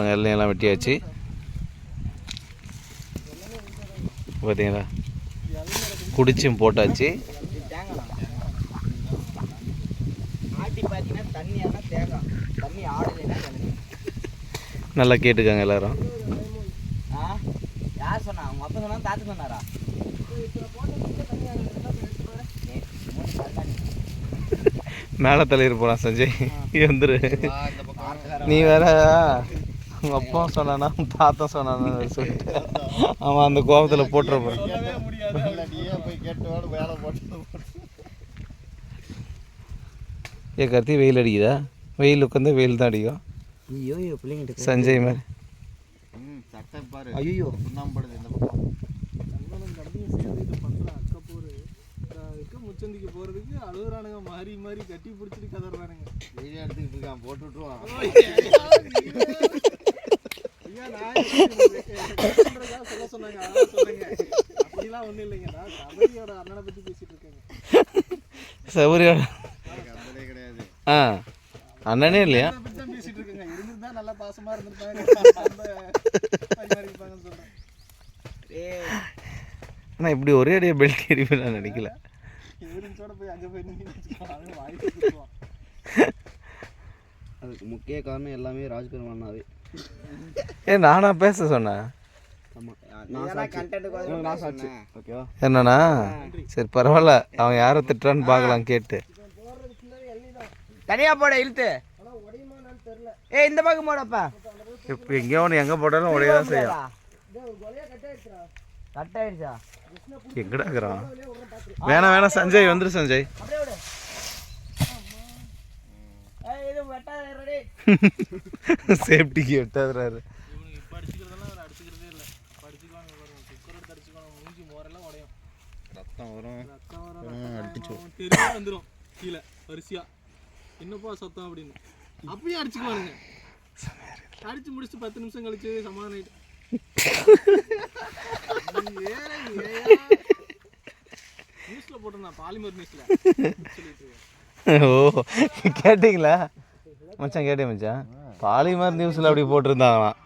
எல்லாம் வெட்டியாச்சு பார்த்தீங்களா, குடிச்சும் போட்டாச்சு. நல்லா கேட்டுக்காங்க எல்லாரும். யார் சொன்னா? உங்க அப்பா சொன்னா, தாத்து சொன்னாரா? மேலே தலைவர் போகிறான் சஞ்சய், வந்துரு. நீ வேற உங்க அப்பா சொன்னானா தாத்தா சொன்னானா சொல்லிட்டு அவன் அந்த கோபத்தில் போட்டுருப்பான். ஏ கத்தி, வெயில் அடிக்குதா? வெயில் உட்காந்து வெயில் தான் அடிக்கும். சஞ்சய் மாதிரி ஐயோ முச்சந்திக்கு போறதுக்கு அழுகுறானுங்க, மாறி மாறி கட்டி பிடிச்சிட்டு கதறானுங்க. வீடியோ எடுத்துக்கிட்டு இருக்கான், போட்டு விட்டுருவான். ஐயா நான் சொல்ல சொன்னாங்க, அதான் சொல்லுங்க. அப்படிலாம் ஒன்றும் இல்லைங்க, நான் சபரியோட அண்ணனை பற்றி பேசிட்டு இருக்கேங்க. சபரியோட கிடையாது, அண்ணனே இல்லையா? தான் பேசிட்டு இருக்கேங்க. இருந்திருந்தா நல்லா பாசமா இருந்திருப்பாங்க, பரிமாறிப்பாங்கன்னு சொல்றேன். ஆனால் இப்படி ஒரே அடியே பெல்ட் எரிப்பேன் நான் நினைக்கல. போய் அங்கே போய் அதுக்கு முக்கிய காரணம் எல்லாமே ராஜ்குமார் அண்ணாவே. நானா பேச சொன்னேன்? என்னண்ணா? சரி பரவாயில்ல, அவன் யாரை திட்டுறான்னு பார்க்கலாம் கேட்டு. தனியா போட இழுத்து இந்த பக்கம் போடப்பா. இப்போ எங்கேயோ ஒன்று எங்கே போட்டாலும் உடையதான் செய்யும். கட் ஆயிடுச்சா? எங்கடா இருக்கிறான்? வேணாம் வேணாம் சஞ்சய், வந்துரு சஞ்சய். சேஃப்டிக்கு எட்டாதுறாரு. ரத்தம் வரும், வந்துடும் கீழே வரிசையா. என்னப்பா சத்தம் அப்படின்னு அப்பயும் அடிச்சுக்குவானுங்க. அடிச்சு முடிச்சுட்டு 10 நிமிஷம் கழிச்சு சமாதானம் ஆயிட்டு நியூஸ்ல போட்டிருந்தான், பாலிமர் நியூஸ்ல. ஓ கேட்டீங்களா மச்சான்? கேட்டேன் மச்சான், பாலிமர் நியூஸ்ல அப்படி போட்டிருந்தாங்களாம்.